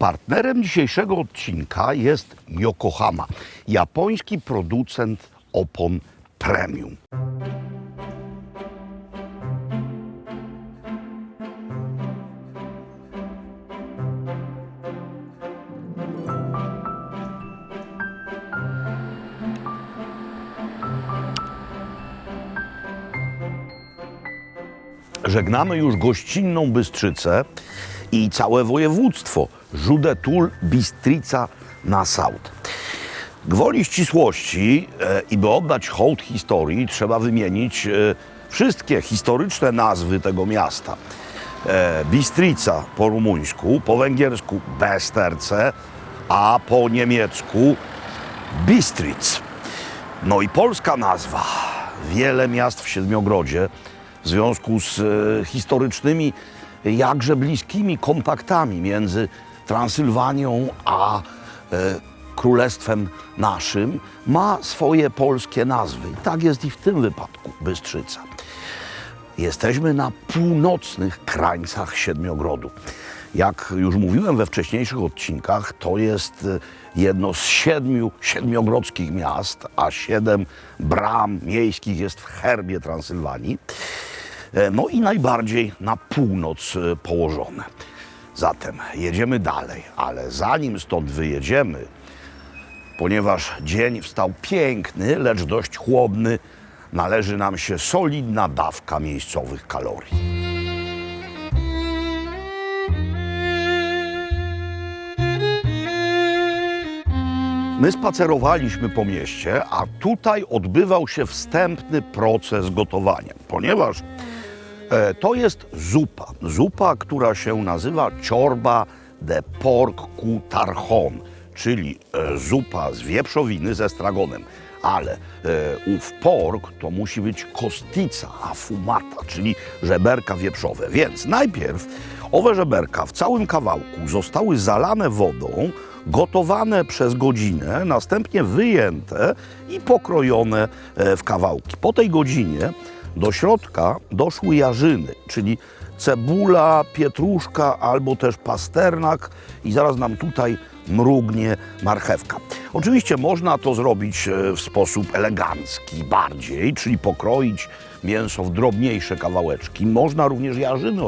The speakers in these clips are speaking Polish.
Partnerem dzisiejszego odcinka jest Yokohama, japoński producent opon premium. Żegnamy już gościnną Bystrzycę i całe województwo Judetul-Bistrica-Nassau. Gwoli ścisłości i by oddać hołd historii, trzeba wymienić wszystkie historyczne nazwy tego miasta. Bistrica po rumuńsku, po węgiersku Beszterce, a po niemiecku Bistritz. No i polska nazwa. Wiele miast w Siedmiogrodzie w związku z historycznymi, jakże bliskimi kontaktami między Transylwanią a Królestwem naszym ma swoje polskie nazwy. I tak jest i w tym wypadku Bystrzyca. Jesteśmy na północnych krańcach Siedmiogrodu. Jak już mówiłem we wcześniejszych odcinkach, to jest jedno z 7 siedmiogrodzkich miast, a 7 bram miejskich jest w herbie Transylwanii. No i najbardziej na północ położone. Zatem jedziemy dalej, ale zanim stąd wyjedziemy, ponieważ dzień wstał piękny, lecz dość chłodny, należy nam się solidna dawka miejscowych kalorii. My spacerowaliśmy po mieście, a tutaj odbywał się wstępny proces gotowania, ponieważ to jest zupa. Zupa, która się nazywa ciorba de porc cu tarchon, czyli zupa z wieprzowiny z estragonem. Ale ów pork to musi być kostnica affumata, czyli żeberka wieprzowe. Więc najpierw owe żeberka w całym kawałku zostały zalane wodą, gotowane przez godzinę, następnie wyjęte i pokrojone w kawałki. Po tej godzinie do środka doszły jarzyny, czyli cebula, pietruszka albo też pasternak i zaraz nam tutaj mrugnie marchewka. Oczywiście można to zrobić w sposób elegancki bardziej, czyli pokroić mięso w drobniejsze kawałeczki. Można również jarzyny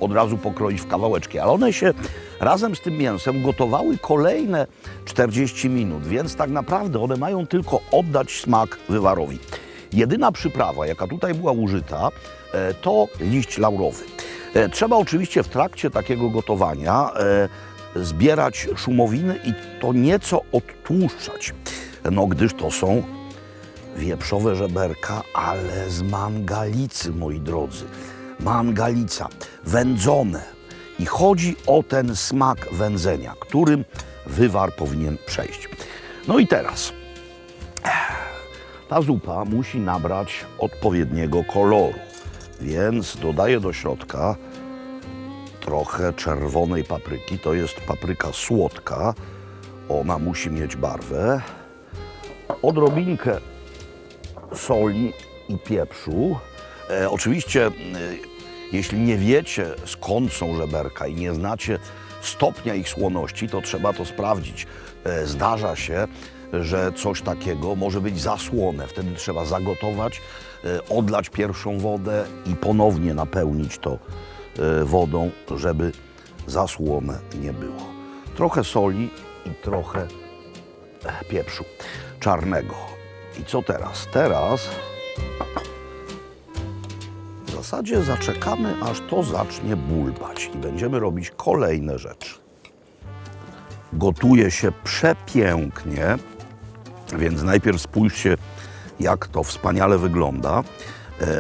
od razu pokroić w kawałeczki, ale one się razem z tym mięsem gotowały kolejne 40 minut, więc tak naprawdę one mają tylko oddać smak wywarowi. Jedyna przyprawa, jaka tutaj była użyta, to liść laurowy. Trzeba oczywiście w trakcie takiego gotowania zbierać szumowiny i to nieco odtłuszczać, no gdyż to są wieprzowe żeberka, ale z mangalicy, moi drodzy. Mangalica, wędzone. I chodzi o ten smak wędzenia, którym wywar powinien przejść. No i teraz ta zupa musi nabrać odpowiedniego koloru, więc dodaję do środka trochę czerwonej papryki. To jest papryka słodka, ona musi mieć barwę. Odrobinkę soli i pieprzu. Oczywiście, jeśli nie wiecie, skąd są żeberka i nie znacie stopnia ich słoności, to trzeba to sprawdzić. Zdarza się, że coś takiego może być za słone. Wtedy trzeba zagotować, odlać pierwszą wodę i ponownie napełnić to wodą, żeby za słone nie było. Trochę soli i trochę pieprzu czarnego. I co teraz? Teraz w zasadzie zaczekamy, aż to zacznie bulbać i będziemy robić kolejne rzeczy. Gotuje się przepięknie, więc najpierw spójrzcie, jak to wspaniale wygląda,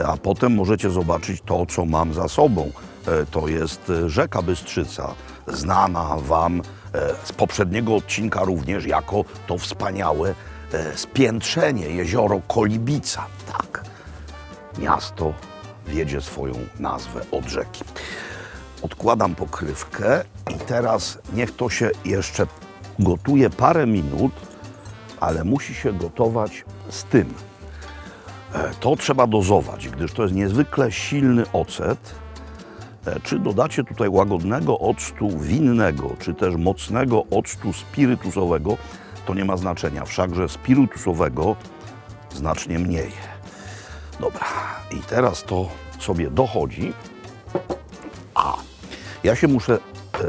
a potem możecie zobaczyć to, co mam za sobą. To jest rzeka Bystrzyca, znana Wam z poprzedniego odcinka również jako to wspaniałe spiętrzenie, jezioro Kolibica. Tak, miasto wiedzie swoją nazwę od rzeki. Odkładam pokrywkę i teraz niech to się jeszcze gotuje parę minut, ale musi się gotować z tym. To trzeba dozować, gdyż to jest niezwykle silny ocet. Czy dodacie tutaj łagodnego octu winnego, czy też mocnego octu spirytusowego, to nie ma znaczenia. Wszakże spirytusowego znacznie mniej. Dobra, i teraz to sobie dochodzi. A ja się muszę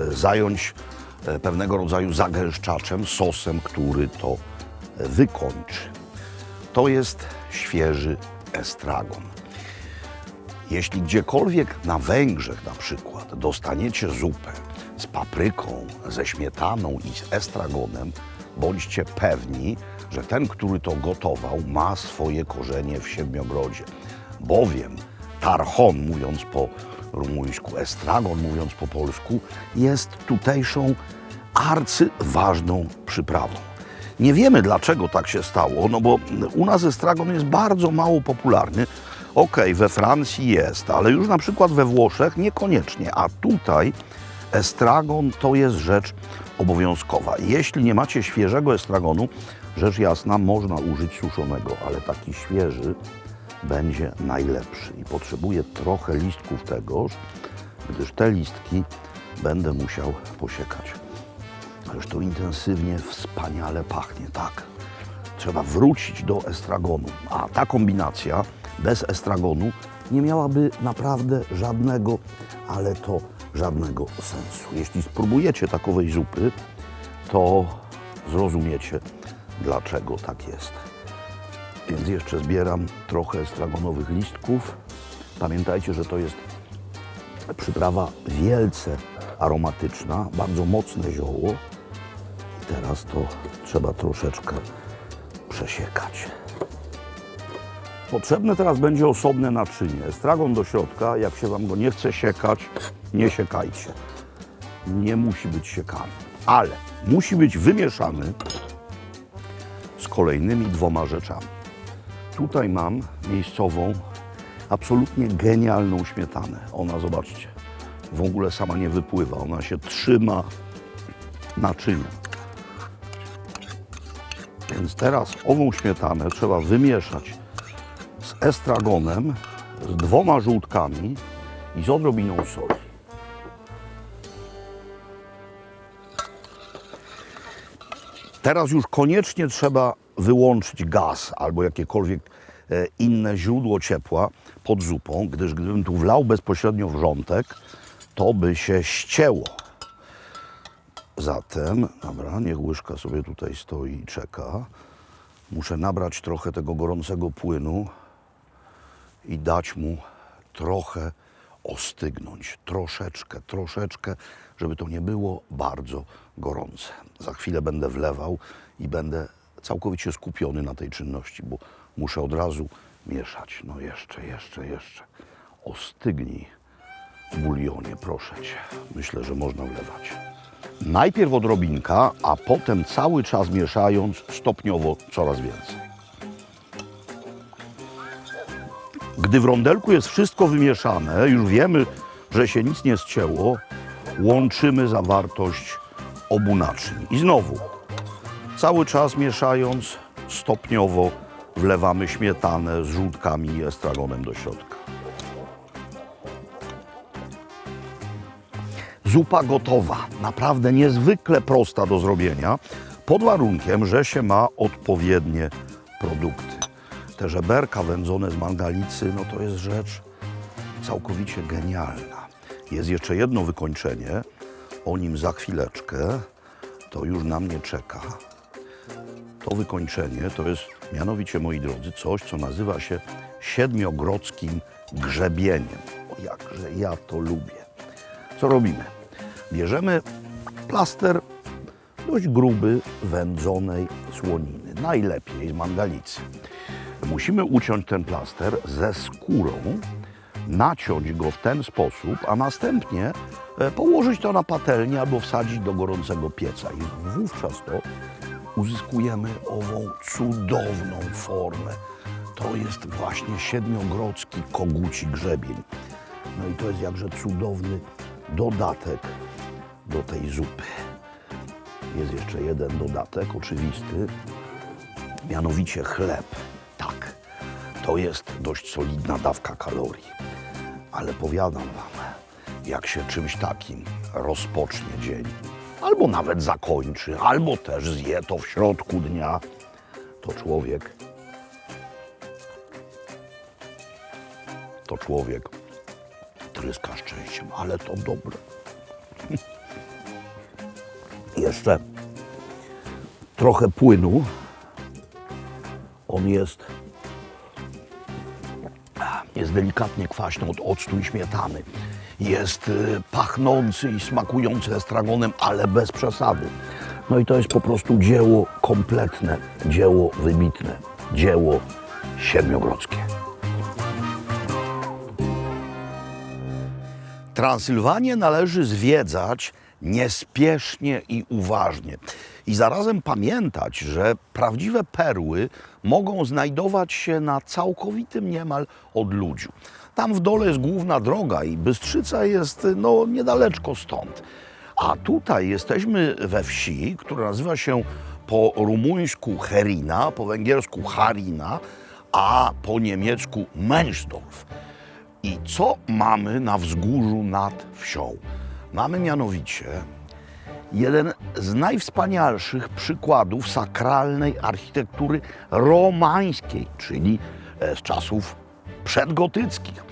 zająć pewnego rodzaju zagęszczaczem, sosem, który to wykończy. To jest świeży estragon. Jeśli gdziekolwiek na Węgrzech na przykład dostaniecie zupę z papryką, ze śmietaną i z estragonem, bądźcie pewni, że ten, który to gotował, ma swoje korzenie w Siedmiogrodzie. Bowiem tarchon, mówiąc po rumuńsku, estragon, mówiąc po polsku, jest tutejszą arcyważną przyprawą. Nie wiemy, dlaczego tak się stało, no bo u nas estragon jest bardzo mało popularny. Okej, we Francji jest, ale już na przykład we Włoszech niekoniecznie, a tutaj estragon to jest rzecz obowiązkowa. Jeśli nie macie świeżego estragonu, rzecz jasna, można użyć suszonego, ale taki świeży będzie najlepszy i potrzebuję trochę listków tegoż, gdyż te listki będę musiał posiekać. Ależ to intensywnie, wspaniale pachnie, tak. Trzeba wrócić do estragonu, a ta kombinacja bez estragonu nie miałaby naprawdę żadnego, ale to żadnego sensu. Jeśli spróbujecie takowej zupy, to zrozumiecie, dlaczego tak jest. Więc jeszcze zbieram trochę estragonowych listków. Pamiętajcie, że to jest przyprawa wielce aromatyczna, bardzo mocne zioło. I teraz to trzeba troszeczkę przesiekać. Potrzebne teraz będzie osobne naczynie. Estragon do środka, jak się Wam go nie chce siekać, nie siekajcie. Nie musi być siekany, ale musi być wymieszany z kolejnymi dwoma rzeczami. Tutaj mam miejscową, absolutnie genialną śmietanę. Ona, zobaczcie, w ogóle sama nie wypływa. Ona się trzyma naczynia. Więc teraz ową śmietanę trzeba wymieszać z estragonem, z dwoma żółtkami i z odrobiną soli. Teraz już koniecznie trzeba wyłączyć gaz albo jakiekolwiek inne źródło ciepła pod zupą, gdyż gdybym tu wlał bezpośrednio wrzątek, to by się ścięło. Zatem, dobra, niech łyżka sobie tutaj stoi i czeka. Muszę nabrać trochę tego gorącego płynu i dać mu trochę ostygnąć. Troszeczkę, żeby to nie było bardzo gorące. Za chwilę będę wlewał i będę całkowicie skupiony na tej czynności, bo muszę od razu mieszać. No jeszcze. Ostygnij, bulionie, proszę Cię. Myślę, że można wlewać. Najpierw odrobinka, a potem cały czas mieszając stopniowo coraz więcej. Gdy w rondelku jest wszystko wymieszane, już wiemy, że się nic nie ścięło, łączymy zawartość obu naczyń. I znowu, cały czas mieszając, stopniowo wlewamy śmietanę z żółtkami i estragonem do środka. Zupa gotowa, naprawdę niezwykle prosta do zrobienia, pod warunkiem, że się ma odpowiednie produkty. Te żeberka wędzone z mangalicy, no to jest rzecz całkowicie genialna. Jest jeszcze jedno wykończenie, o nim za chwileczkę, to już na mnie czeka. To wykończenie to jest mianowicie, moi drodzy, coś, co nazywa się siedmiogrodzkim grzebieniem. O, jakże ja to lubię. Co robimy? Bierzemy plaster dość gruby wędzonej słoniny, najlepiej z mangalicy. Musimy uciąć ten plaster ze skórą, naciąć go w ten sposób, a następnie położyć to na patelnię albo wsadzić do gorącego pieca. I wówczas to uzyskujemy ową cudowną formę. To jest właśnie siedmiogrodzki koguci grzebień. No i to jest jakże cudowny dodatek do tej zupy. Jest jeszcze jeden dodatek oczywisty, mianowicie chleb. Tak, to jest dość solidna dawka kalorii, ale powiadam Wam, jak się czymś takim rozpocznie dzień, albo nawet zakończy, albo też zje to w środku dnia, to człowiek tryska szczęściem, ale to dobre. Jeszcze trochę płynu. On jest delikatnie kwaśny od octu i śmietany. Jest pachnący i smakujący estragonem, ale bez przesady. No i to jest po prostu dzieło kompletne, dzieło wybitne, dzieło siedmiogrodzkie. Transylwanię należy zwiedzać niespiesznie i uważnie. I zarazem pamiętać, że prawdziwe perły mogą znajdować się na całkowitym niemal odludziu. Tam w dole jest główna droga i Bystrzyca jest niedaleko stąd. A tutaj jesteśmy we wsi, która nazywa się po rumuńsku Herina, po węgiersku Harina, a po niemiecku Mensdorf. I co mamy na wzgórzu nad wsią? Mamy mianowicie jeden z najwspanialszych przykładów sakralnej architektury romańskiej, czyli z czasów przedgotyckich.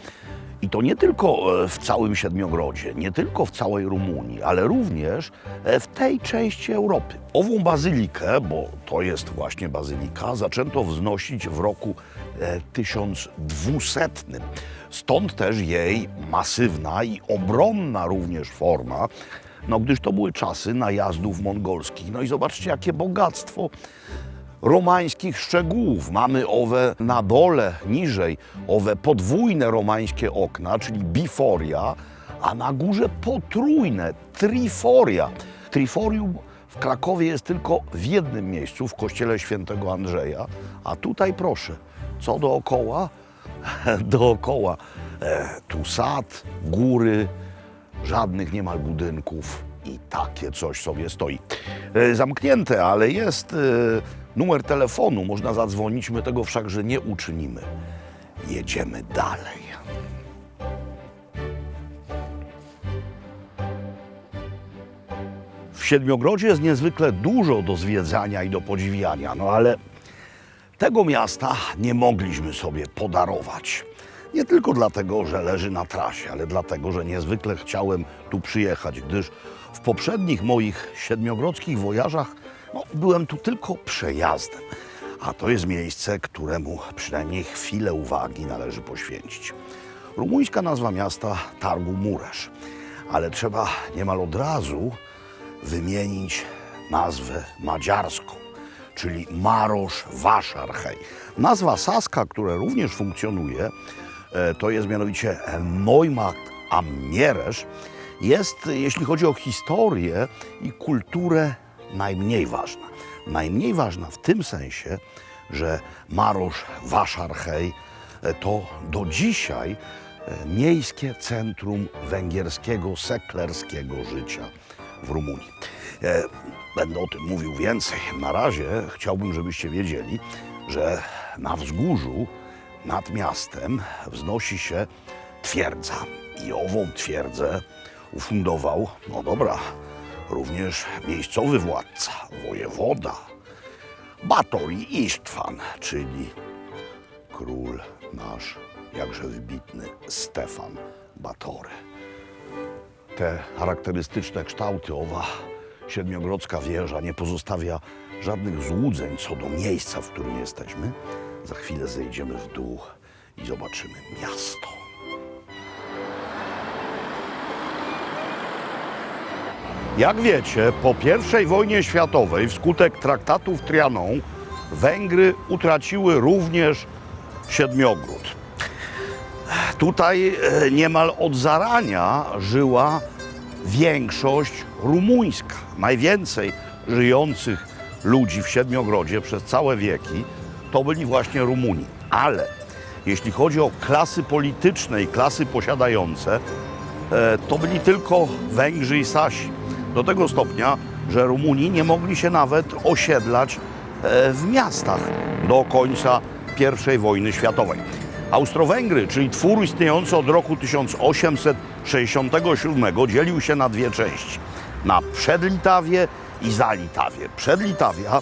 I to nie tylko w całym Siedmiogrodzie, nie tylko w całej Rumunii, ale również w tej części Europy. Ową bazylikę, bo to jest właśnie bazylika, zaczęto wznosić w roku 1200. Stąd też jej masywna i obronna również forma, gdyż to były czasy najazdów mongolskich. No i zobaczcie, jakie bogactwo romańskich szczegółów. Mamy owe na dole, niżej, owe podwójne romańskie okna, czyli biforia, a na górze potrójne, triforia. Triforium w Krakowie jest tylko w jednym miejscu, w kościele świętego Andrzeja, a tutaj proszę, co dookoła? Dookoła tu sad, góry, żadnych niemal budynków i takie coś sobie stoi. Zamknięte, ale jest numer telefonu, można zadzwonić, my tego wszakże nie uczynimy. Jedziemy dalej. W Siedmiogrodzie jest niezwykle dużo do zwiedzania i do podziwiania, ale tego miasta nie mogliśmy sobie podarować. Nie tylko dlatego, że leży na trasie, ale dlatego, że niezwykle chciałem tu przyjechać, gdyż w poprzednich moich siedmiogrodzkich wojażach byłem tu tylko przejazdem. A to jest miejsce, któremu przynajmniej chwilę uwagi należy poświęcić. Rumuńska nazwa miasta Targu Mureș, ale trzeba niemal od razu wymienić nazwę madziarską, czyli Maros-Vásárhely. Nazwa saska, która również funkcjonuje, to jest mianowicie Neumarkt am Miereș, jest, jeśli chodzi o historię i kulturę, najmniej ważna. Najmniej ważna w tym sensie, że Maros-Vásárhely to do dzisiaj miejskie centrum węgierskiego, seklerskiego życia w Rumunii. Będę o tym mówił więcej. Na razie chciałbym, żebyście wiedzieli, że na wzgórzu nad miastem wznosi się twierdza. I ową twierdzę ufundował, również miejscowy władca, wojewoda, Batory István, czyli król nasz, jakże wybitny Stefan Batory. Te charakterystyczne kształty, owa siedmiogrodzka wieża nie pozostawia żadnych złudzeń co do miejsca, w którym jesteśmy. Za chwilę zejdziemy w dół i zobaczymy miasto. Jak wiecie, po I wojnie światowej wskutek traktatu w Trianon Węgry utraciły również Siedmiogród. Tutaj niemal od zarania żyła większość rumuńska. Najwięcej żyjących ludzi w Siedmiogrodzie przez całe wieki to byli właśnie Rumuni. Ale jeśli chodzi o klasy polityczne i klasy posiadające, to byli tylko Węgrzy i Sasi. Do tego stopnia, że Rumuni nie mogli się nawet osiedlać w miastach do końca I wojny światowej. Austro-Węgry, czyli twór istniejący od roku 1867, dzielił się na dwie części. Na Przedlitawię i Zalitawię. Przedlitawia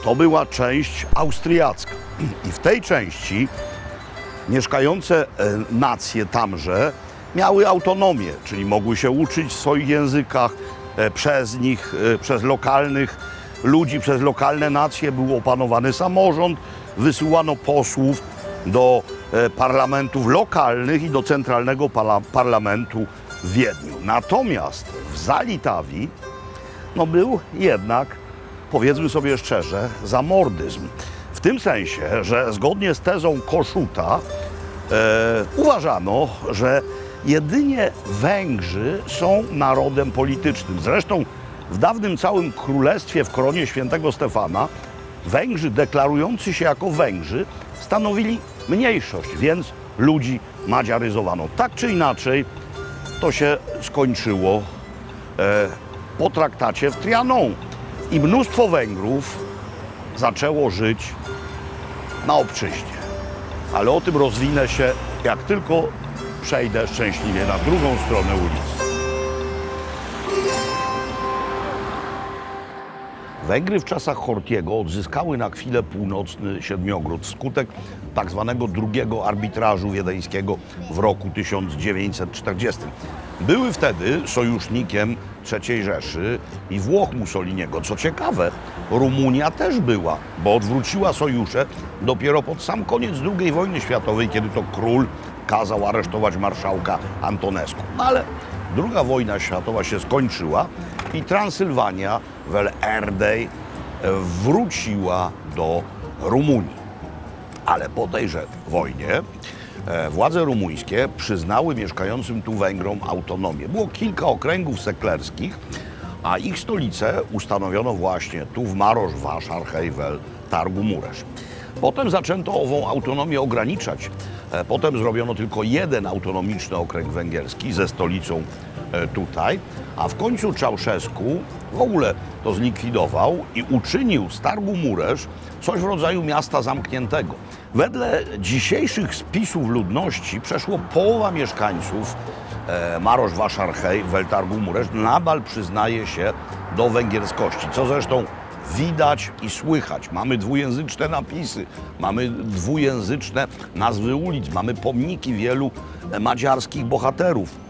to była część austriacka. I w tej części mieszkające nacje tamże miały autonomię, czyli mogły się uczyć w swoich językach, przez nich, przez lokalnych ludzi, przez lokalne nacje był opanowany samorząd, wysyłano posłów do parlamentów lokalnych i do centralnego parlamentu w Wiedniu. Natomiast w Zalitawii był jednak, powiedzmy sobie szczerze, zamordyzm. W tym sensie, że zgodnie z tezą Kossuta uważano, że jedynie Węgrzy są narodem politycznym. Zresztą w dawnym całym królestwie w koronie świętego Stefana Węgrzy deklarujący się jako Węgrzy stanowili mniejszość, więc ludzi madziaryzowano. Tak czy inaczej to się skończyło po traktacie w Trianon i mnóstwo Węgrów zaczęło żyć na obczyźnie. Ale o tym rozwinę się, jak tylko przejdę szczęśliwie na drugą stronę ulicy. Węgry w czasach Horthyego odzyskały na chwilę północny Siedmiogród wskutek tak zwanego drugiego arbitrażu wiedeńskiego w roku 1940. Były wtedy sojusznikiem III Rzeszy i Włoch Mussoliniego. Co ciekawe, Rumunia też była, bo odwróciła sojusze dopiero pod sam koniec II wojny światowej, kiedy to król kazał aresztować marszałka Antonescu. Ale II wojna światowa się skończyła i Transylwania, wel Erdej, wróciła do Rumunii. Ale po tejże wojnie władze rumuńskie przyznały mieszkającym tu Węgrom autonomię. Było kilka okręgów seklerskich, a ich stolicę ustanowiono właśnie tu w Maros-Vásárhely, Targu Muresz. Potem zaczęto ową autonomię ograniczać. Potem zrobiono tylko jeden autonomiczny okręg węgierski ze stolicą tutaj, a w końcu Ceausescu w ogóle to zlikwidował i uczynił z Targu Muresz coś w rodzaju miasta zamkniętego. Wedle dzisiejszych spisów ludności przeszło połowa mieszkańców Maros-Vásárhely, Targu Muresz nadal przyznaje się do węgierskości, co zresztą widać i słychać. Mamy dwujęzyczne napisy, mamy dwujęzyczne nazwy ulic, mamy pomniki wielu madziarskich bohaterów.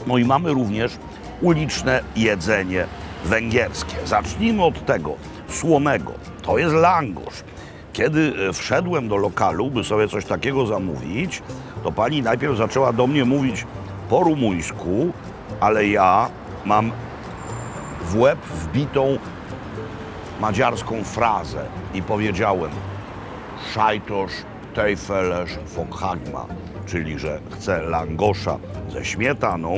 No i mamy również uliczne jedzenie węgierskie. Zacznijmy od tego słonego. To jest langosz. Kiedy wszedłem do lokalu, by sobie coś takiego zamówić, to pani najpierw zaczęła do mnie mówić po rumuńsku, ale ja mam w łeb wbitą madziarską frazę i powiedziałem sajtos tejfeles fokhagma, czyli że chcę langosza ze śmietaną,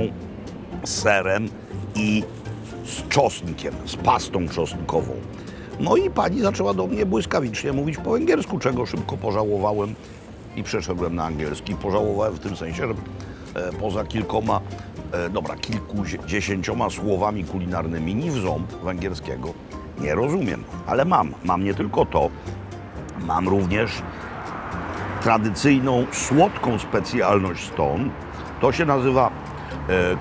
z serem i z czosnkiem, z pastą czosnkową. No i pani zaczęła do mnie błyskawicznie mówić po węgiersku, czego szybko pożałowałem i przeszedłem na angielski. Pożałowałem w tym sensie, że poza kilkudziesięcioma słowami kulinarnymi ni w ząb węgierskiego nie rozumiem. Ale mam nie tylko to, mam również tradycyjną, słodką specjalność stąd. To się nazywa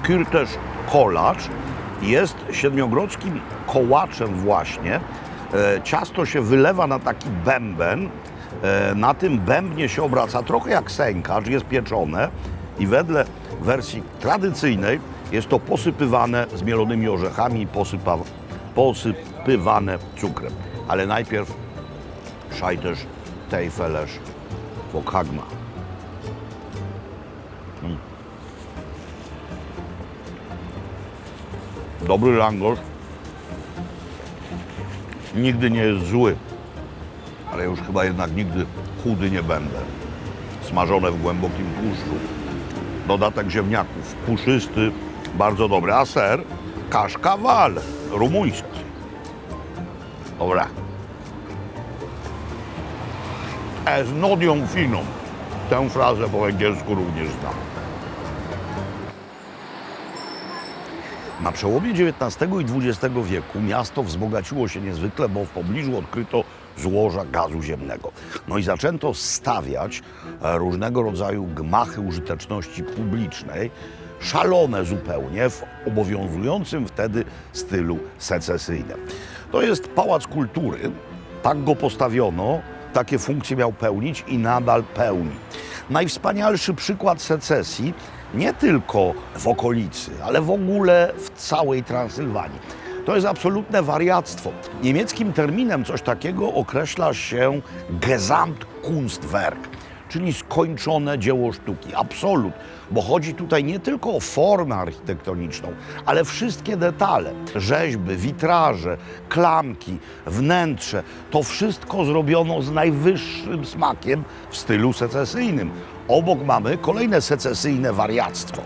kürtes kolács. Jest siedmiogrodzkim kołaczem właśnie. Ciasto się wylewa na taki bęben. Na tym bębnie się obraca trochę jak sękacz, jest pieczone i wedle wersji tradycyjnej jest to posypywane zmielonymi orzechami i posypywane cukrem. Ale najpierw sajtos tejfeles fokhagma. Dobry langosz. Nigdy nie jest zły, ale już chyba jednak nigdy chudy nie będę. Smażone w głębokim tłuszczu. Dodatek ziemniaków, puszysty, bardzo dobry. A ser kaszkawal, rumuński. Dobra. Z nodią finą. Tę frazę po węgiersku również znam. Na przełomie XIX i XX wieku miasto wzbogaciło się niezwykle, bo w pobliżu odkryto złoża gazu ziemnego. No i zaczęto stawiać różnego rodzaju gmachy użyteczności publicznej, szalone zupełnie w obowiązującym wtedy stylu secesyjnym. To jest Pałac Kultury, tak go postawiono, takie funkcje miał pełnić i nadal pełni. Najwspanialszy przykład secesji nie tylko w okolicy, ale w ogóle w całej Transylwanii. To jest absolutne wariactwo. Niemieckim terminem coś takiego określa się Gesamtkunstwerk, czyli skończone dzieło sztuki. Absolut, bo chodzi tutaj nie tylko o formę architektoniczną, ale wszystkie detale. Rzeźby, witraże, klamki, wnętrze. To wszystko zrobiono z najwyższym smakiem w stylu secesyjnym. Obok mamy kolejne secesyjne wariactwo.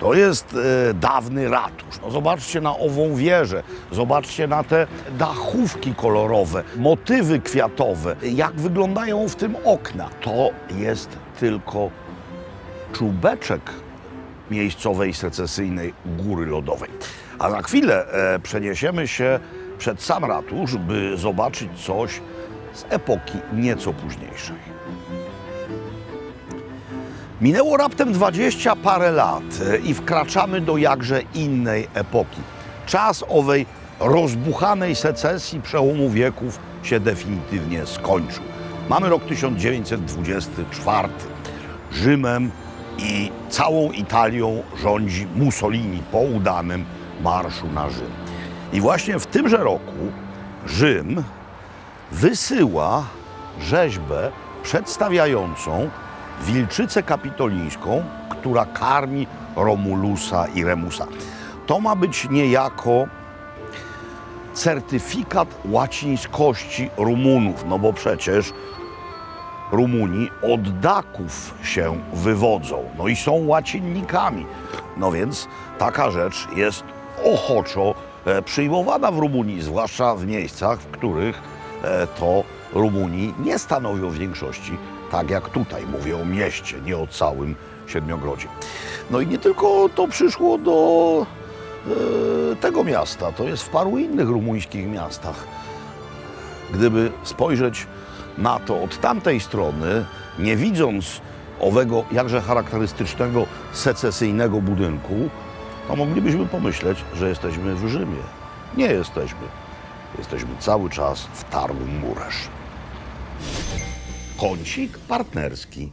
To jest dawny ratusz. No zobaczcie na ową wieżę, zobaczcie na te dachówki kolorowe, motywy kwiatowe, jak wyglądają w tym okna. To jest tylko czubeczek miejscowej secesyjnej góry lodowej. A za chwilę przeniesiemy się przed sam ratusz, by zobaczyć coś z epoki nieco późniejszej. Minęło raptem 20 parę lat i wkraczamy do jakże innej epoki. Czas owej rozbuchanej secesji przełomu wieków się definitywnie skończył. Mamy rok 1924. Rzymem i całą Italią rządzi Mussolini po udanym marszu na Rzym. I właśnie w tymże roku Rzym wysyła rzeźbę przedstawiającą wilczycę kapitolińską, która karmi Romulusa i Remusa. To ma być niejako certyfikat łacińskości Rumunów, no bo przecież Rumuni od Daków się wywodzą, no i są łacinnikami. No więc taka rzecz jest ochoczo przyjmowana w Rumunii, zwłaszcza w miejscach, w których to Rumuni nie stanowią większości, tak jak tutaj, mówię o mieście, nie o całym Siedmiogrodzie. No i nie tylko to przyszło do tego miasta, to jest w paru innych rumuńskich miastach. Gdyby spojrzeć na to od tamtej strony, nie widząc owego jakże charakterystycznego secesyjnego budynku, to moglibyśmy pomyśleć, że jesteśmy w Rzymie. Nie jesteśmy. Jesteśmy cały czas w Targum Muresz. Kącik partnerski.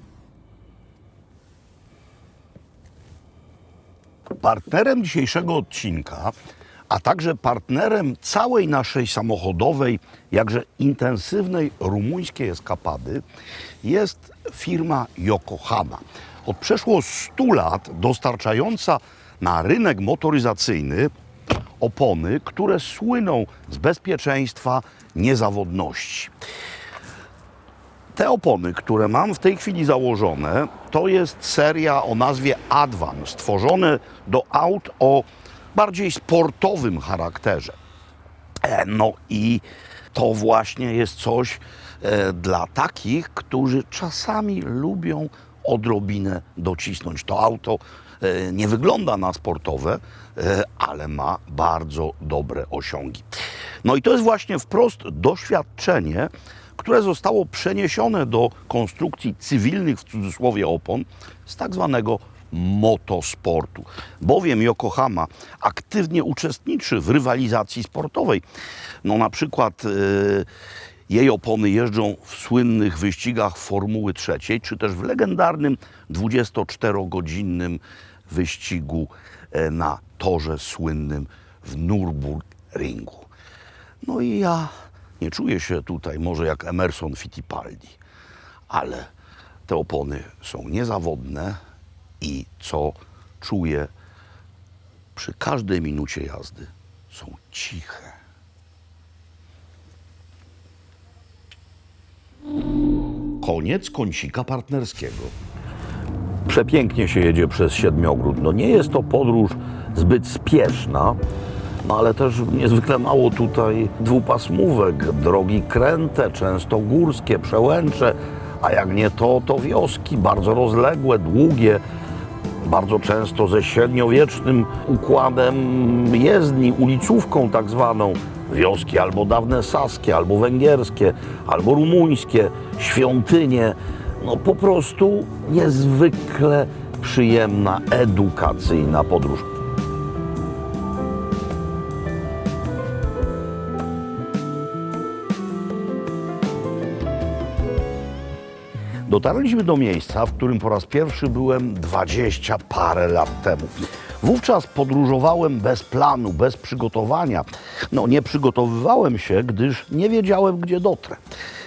Partnerem dzisiejszego odcinka, a także partnerem całej naszej samochodowej, jakże intensywnej rumuńskiej eskapady jest firma Yokohama. Od przeszło 100 lat dostarczająca na rynek motoryzacyjny opony, które słyną z bezpieczeństwa, niezawodności. Te opony, które mam w tej chwili założone, to jest seria o nazwie Advan, stworzone do aut o bardziej sportowym charakterze. No i to właśnie jest coś dla takich, którzy czasami lubią odrobinę docisnąć. To auto nie wygląda na sportowe, ale ma bardzo dobre osiągi. No i to jest właśnie wprost doświadczenie, które zostało przeniesione do konstrukcji cywilnych, w cudzysłowie, opon z tak zwanego motosportu. Bowiem Yokohama aktywnie uczestniczy w rywalizacji sportowej. No na przykład jej opony jeżdżą w słynnych wyścigach Formuły 3, czy też w legendarnym 24-godzinnym wyścigu na torze słynnym w Nürburgringu. No i ja nie czuję się tutaj może jak Emerson Fittipaldi, ale te opony są niezawodne i co czuję przy każdej minucie jazdy, są ciche. Koniec kącika partnerskiego. Przepięknie się jedzie przez Siedmiogród. No nie jest to podróż zbyt spieszna, no ale też niezwykle mało tutaj dwupasmówek, drogi kręte, często górskie, przełęcze, a jak nie to wioski bardzo rozległe, długie, bardzo często ze średniowiecznym układem jezdni, ulicówką tak zwaną. Wioski albo dawne saskie, albo węgierskie, albo rumuńskie, świątynie. No po prostu niezwykle przyjemna, edukacyjna podróż. Dotarliśmy do miejsca, w którym po raz pierwszy byłem 20 parę lat temu. Wówczas podróżowałem bez planu, bez przygotowania. No nie przygotowywałem się, gdyż nie wiedziałem, gdzie dotrę.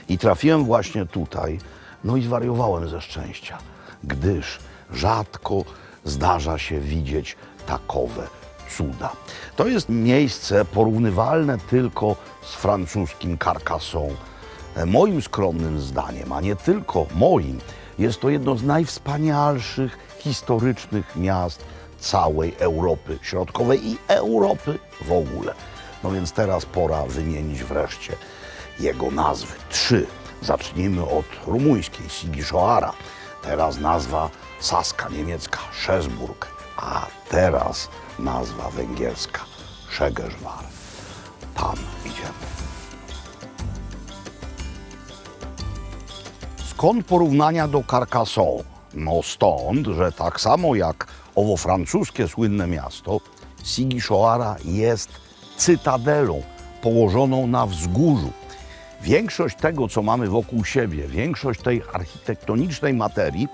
I trafiłem właśnie tutaj, no i zwariowałem ze szczęścia, gdyż rzadko zdarza się widzieć takowe cuda. To jest miejsce porównywalne tylko z francuskim Carcassonne. Moim skromnym zdaniem, a nie tylko moim, jest to jedno z najwspanialszych historycznych miast całej Europy Środkowej i Europy w ogóle. No więc teraz pora wymienić wreszcie jego nazwy. 3. Zacznijmy od rumuńskiej, Sighișoara. Teraz nazwa saska niemiecka, Szesburg. A teraz nazwa węgierska, Szegeszwar. Tam idziemy. Skąd porównania do Carcassonne? No stąd, że tak samo jak owo francuskie słynne miasto, Sighișoara jest cytadelą położoną na wzgórzu. Większość tego, co mamy wokół siebie, większość tej architektonicznej materii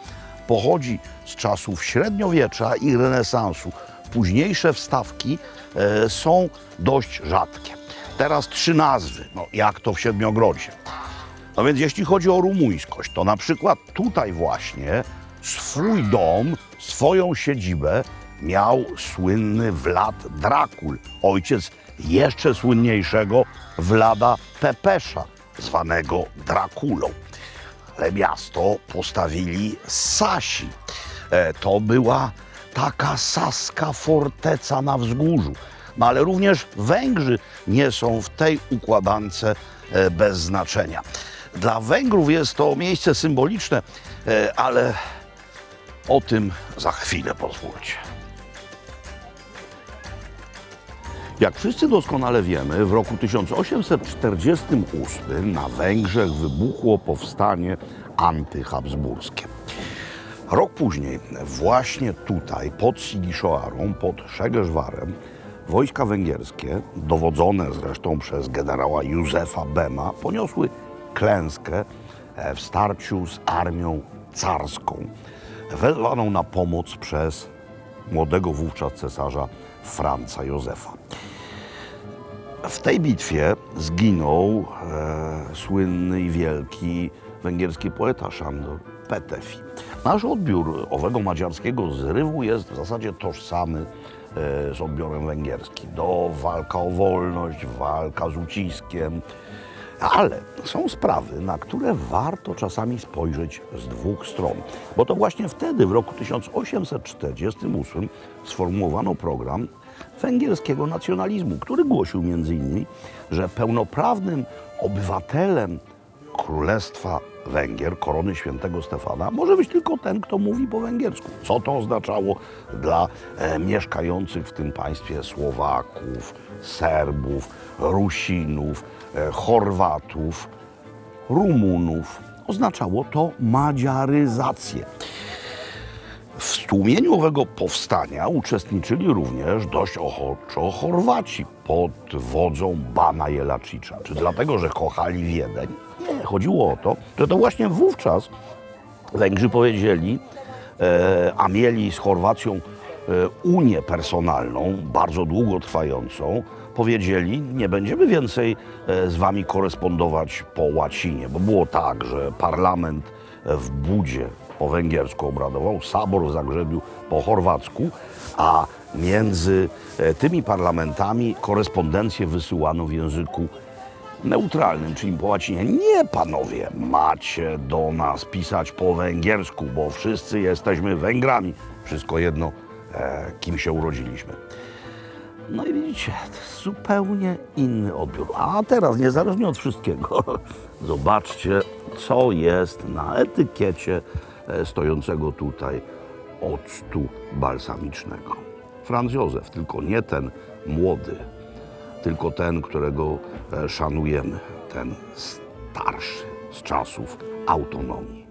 pochodzi z czasów średniowiecza i renesansu. Późniejsze wstawki są dość rzadkie. Teraz 3 nazwy, no jak to w Siedmiogrodzie. No więc jeśli chodzi o rumuńskość, to na przykład tutaj właśnie swój dom, swoją siedzibę miał słynny Vlad Dracul, ojciec jeszcze słynniejszego Vlada Tepesza, zwanego Drakulą. Ale miasto postawili Sasi. To była taka saska forteca na wzgórzu. No ale również Węgrzy nie są w tej układance bez znaczenia. Dla Węgrów jest to miejsce symboliczne, ale o tym za chwilę pozwólcie. Jak wszyscy doskonale wiemy, w roku 1848 na Węgrzech wybuchło powstanie antyhabsburskie. Rok później, właśnie tutaj, pod Sighișoarą, pod Szegeszwarem, wojska węgierskie, dowodzone zresztą przez generała Józefa Bema, poniosły klęskę w starciu z armią carską, wezwaną na pomoc przez młodego wówczas cesarza Franca Józefa. W tej bitwie zginął słynny i wielki węgierski poeta Sándor Petőfi. Nasz odbiór owego madziarskiego zrywu jest w zasadzie tożsamy z odbiorem węgierskim. Walka o wolność, walka z uciskiem. Ale są sprawy, na które warto czasami spojrzeć z 2 stron. Bo to właśnie wtedy, w roku 1848, sformułowano program węgierskiego nacjonalizmu, który głosił m.in., że pełnoprawnym obywatelem Królestwa Węgier, korony świętego Stefana, może być tylko ten, kto mówi po węgiersku. Co to oznaczało dla mieszkających w tym państwie Słowaków, Serbów, Rusinów, Chorwatów, Rumunów? Oznaczało to madziaryzację. W stłumieniu owego powstania uczestniczyli również dość ochoczo Chorwaci pod wodzą Bana Jelačića. Czy dlatego, że kochali Wiedeń? Nie, chodziło o to, że to właśnie wówczas Węgrzy powiedzieli, a mieli z Chorwacją unię personalną, bardzo długotrwającą, powiedzieli, nie będziemy więcej z wami korespondować po łacinie, bo było tak, że parlament w Budzie po węgiersku obradował, Sabor w Zagrzebiu po chorwacku, a między tymi parlamentami korespondencję wysyłano w języku neutralnym, czyli po łacinie. Nie, panowie, macie do nas pisać po węgiersku, bo wszyscy jesteśmy Węgrami. Wszystko jedno, kim się urodziliśmy. No i widzicie, to jest zupełnie inny odbiór. A teraz, niezależnie od wszystkiego, zobaczcie, co jest na etykiecie stojącego tutaj octu balsamicznego. Franz Józef, tylko nie ten młody, tylko ten, którego szanujemy, ten starszy z czasów autonomii.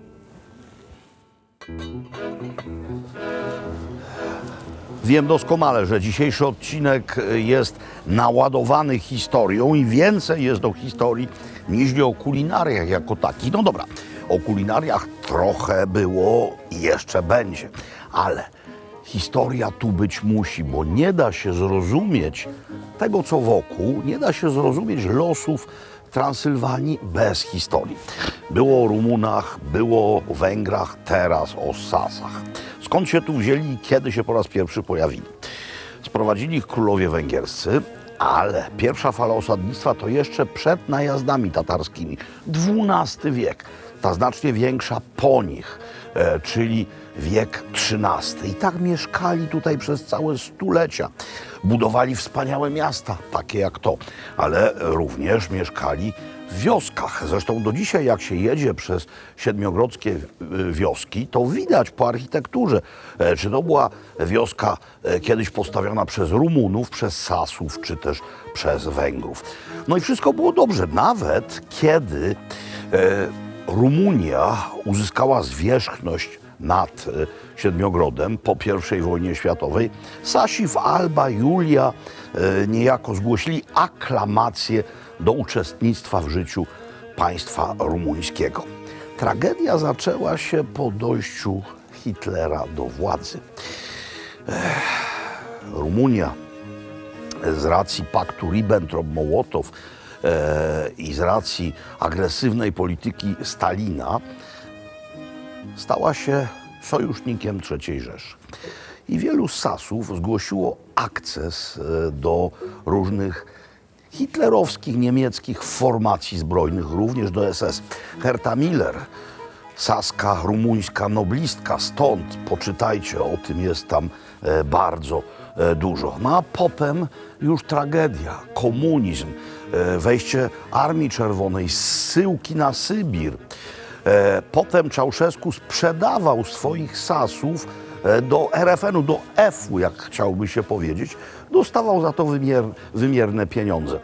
Wiem doskonale, że dzisiejszy odcinek jest naładowany historią i więcej jest o historii niż o kulinariach jako takich. No dobra, o kulinariach trochę było i jeszcze będzie, ale historia tu być musi, bo nie da się zrozumieć tego, co wokół, nie da się zrozumieć losów Transylwanii bez historii. Było o Rumunach, było o Węgrach, teraz o Sasach. Skąd się tu wzięli i kiedy się po raz pierwszy pojawili? Sprowadzili ich królowie węgierscy, ale pierwsza fala osadnictwa to jeszcze przed najazdami tatarskimi. XII wiek, ta znacznie większa po nich, czyli wiek XIII. I tak mieszkali tutaj przez całe stulecia. Budowali wspaniałe miasta, takie jak to, ale również mieszkali w wioskach. Zresztą do dzisiaj, jak się jedzie przez siedmiogrodzkie wioski, to widać po architekturze, czy to była wioska kiedyś postawiona przez Rumunów, przez Sasów, czy też przez Węgrów. No i wszystko było dobrze, nawet kiedy Rumunia uzyskała zwierzchność nad Siedmiogrodem po I wojnie światowej. Sasi w Alba Iulia niejako zgłosili aklamację do uczestnictwa w życiu państwa rumuńskiego. Tragedia zaczęła się po dojściu Hitlera do władzy. Rumunia z racji paktu Ribbentrop-Mołotow i z racji agresywnej polityki Stalina stała się sojusznikiem III Rzeszy. I wielu Sasów zgłosiło akces do różnych hitlerowskich, niemieckich formacji zbrojnych, również do SS. Herta Miller, saska, rumuńska noblistka, stąd poczytajcie o tym, jest tam bardzo dużo. No a potem już tragedia, komunizm, wejście Armii Czerwonej, zsyłki na Sybir. Potem Czałszewsku sprzedawał swoich Sasów do RFN-u, do F-u, jak chciałby się powiedzieć. Dostawał za to wymierne pieniądze.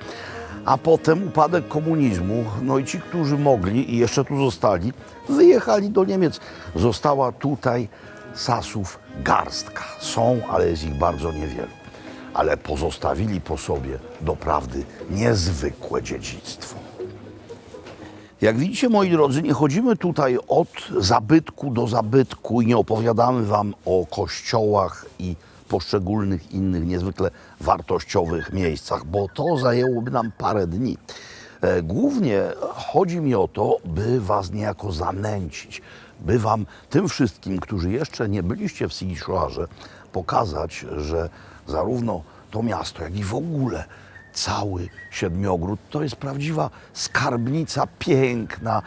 A potem upadek komunizmu, no i ci, którzy mogli i jeszcze tu zostali, wyjechali do Niemiec. Została tutaj Sasów garstka. Są, ale jest ich bardzo niewielu. Ale pozostawili po sobie doprawdy niezwykłe dziedzictwo. Jak widzicie, moi drodzy, nie chodzimy tutaj od zabytku do zabytku i nie opowiadamy wam o kościołach i poszczególnych innych niezwykle wartościowych miejscach, bo to zajęłoby nam parę dni. Głównie chodzi mi o to, by was niejako zanęcić, by wam, tym wszystkim, którzy jeszcze nie byliście w Sighiszoarze, pokazać, że zarówno to miasto, jak i w ogóle cały Siedmiogród to jest prawdziwa skarbnica piękna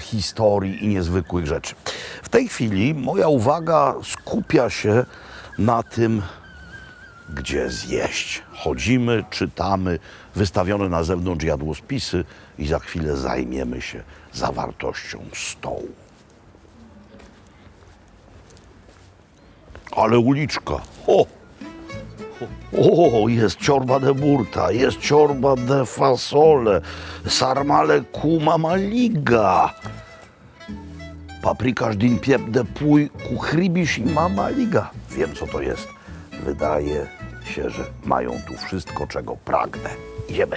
historii i niezwykłych rzeczy. W tej chwili moja uwaga skupia się na tym, gdzie zjeść. Chodzimy, czytamy, wystawione na zewnątrz jadłospisy i za chwilę zajmiemy się zawartością stołu. Ale uliczka! O, jest ciorba de burta, jest ciorba de fasole, sarmale cu mamaliga, paprikasz din piept de puj cu hribisz i mamaliga. Wiem, co to jest. Wydaje się, że mają tu wszystko, czego pragnę. Idziemy.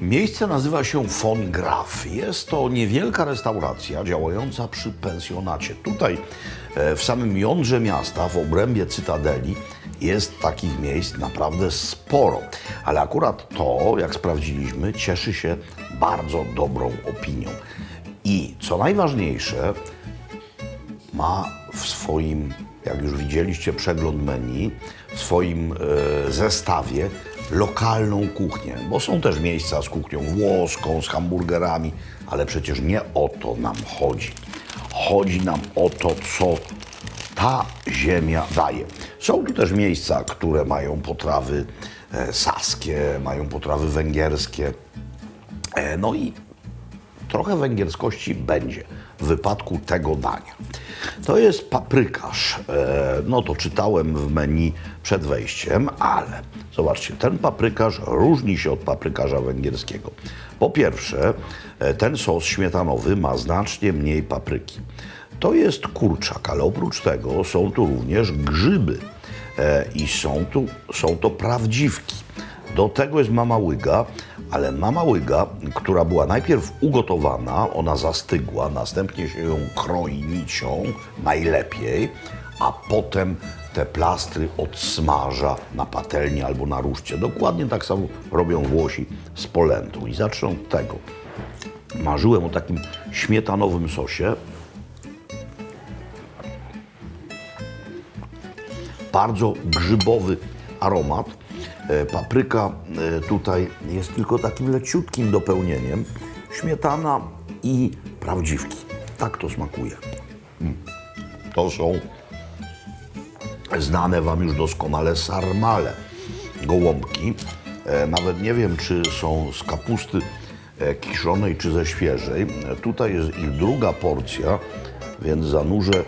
Miejsce nazywa się Von Graf. Jest to niewielka restauracja działająca przy pensjonacie. Tutaj w samym jądrze miasta, w obrębie Cytadeli, jest takich miejsc naprawdę sporo. Ale akurat to, jak sprawdziliśmy, cieszy się bardzo dobrą opinią. I co najważniejsze, ma w swoim, jak już widzieliście, przegląd menu, w swoim zestawie lokalną kuchnię, bo są też miejsca z kuchnią włoską, z hamburgerami, ale przecież nie o to nam chodzi. Chodzi nam o to, co ta ziemia daje. Są tu też miejsca, które mają potrawy saskie, mają potrawy węgierskie. No i trochę węgierskości będzie w wypadku tego dania. To jest paprykarz. No to czytałem w menu przed wejściem, ale zobaczcie, ten paprykarz różni się od paprykarza węgierskiego. Po pierwsze, ten sos śmietanowy ma znacznie mniej papryki. To jest kurczak, ale oprócz tego są tu również grzyby i są to prawdziwki. Do tego jest mama łyga, ale mama łyga, która była najpierw ugotowana, ona zastygła, następnie się ją kroi nicią, najlepiej, a potem te plastry odsmaża na patelni albo na ruszcie. Dokładnie tak samo robią Włosi z polentą. I zacznę od tego. Marzyłem o takim śmietanowym sosie. Bardzo grzybowy aromat. Papryka tutaj jest tylko takim leciutkim dopełnieniem. Śmietana i prawdziwki. Tak to smakuje. To są znane wam już doskonale sarmale, gołąbki. Nawet nie wiem, czy są z kapusty kiszonej, czy ze świeżej. Tutaj jest ich druga porcja, więc zanurzę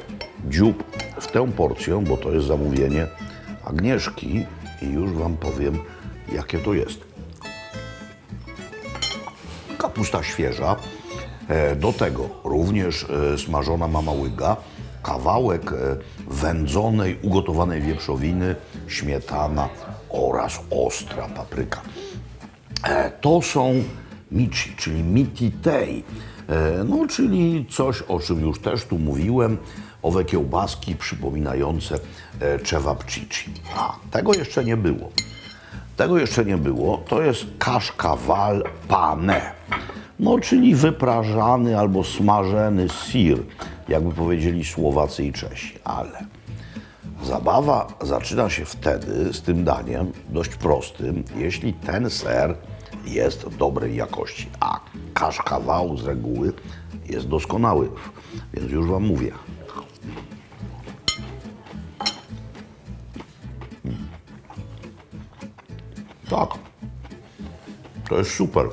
dziób w tę porcję, bo to jest zamówienie Agnieszki i już wam powiem, jakie to jest. Kapusta świeża, do tego również smażona mama łyga, kawałek wędzonej, ugotowanej wieprzowiny, śmietana oraz ostra papryka. To są mici, czyli mititei, no czyli coś, o czym już też tu mówiłem, owe kiełbaski przypominające cevapcici. A tego jeszcze nie było. Tego jeszcze nie było. To jest kaszkawal pane. No, czyli wyprażany albo smażony sir, jakby powiedzieli Słowacy i Czesi. Ale zabawa zaczyna się wtedy z tym daniem, dość prostym, jeśli ten ser jest dobrej jakości. A kaszkawał z reguły jest doskonały. Więc już wam mówię. Tak, to jest super.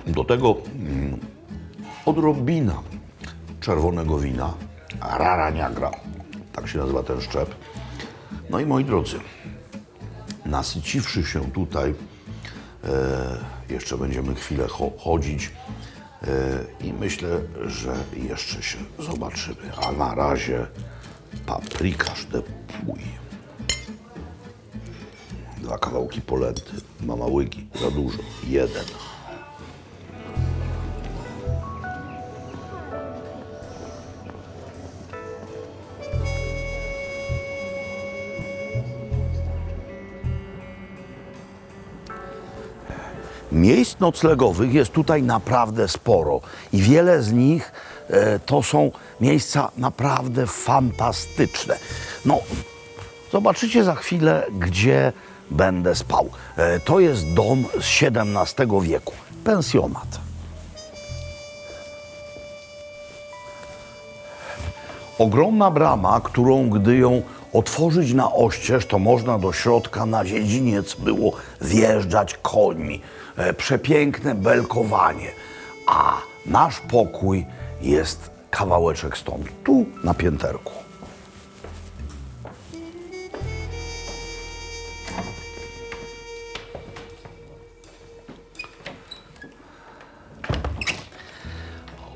Do tego odrobina czerwonego wina, Rara Niagara, tak się nazywa ten szczep. No i moi drodzy, nasyciwszy się tutaj, jeszcze będziemy chwilę chodzić i myślę, że jeszcze się zobaczymy. A na razie paprykarz de puy. 2 kawałki polenty, mama łygi, za dużo, 1. Miejsc noclegowych jest tutaj naprawdę sporo i wiele z nich to są miejsca naprawdę fantastyczne. No, zobaczycie za chwilę, gdzie będę spał. To jest dom z XVII wieku, pensjonat. Ogromna brama, którą gdy ją otworzyć na oścież, to można do środka na dziedziniec było wjeżdżać końmi. Przepiękne belkowanie, a nasz pokój jest kawałeczek stąd, tu na pięterku.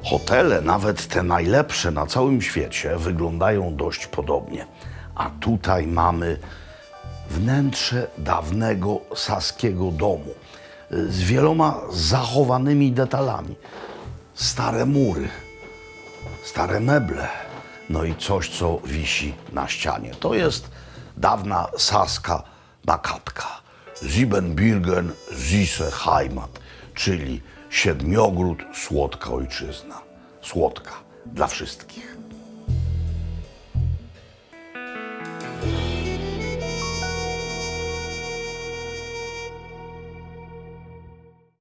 Hotele, nawet te najlepsze na całym świecie, wyglądają dość podobnie. A tutaj mamy wnętrze dawnego saskiego domu z wieloma zachowanymi detalami. Stare mury, stare meble, no i coś, co wisi na ścianie. To jest dawna saska nakatka. Siebenbürgen süße Heimat, czyli Siedmiogród, słodka ojczyzna. Słodka dla wszystkich.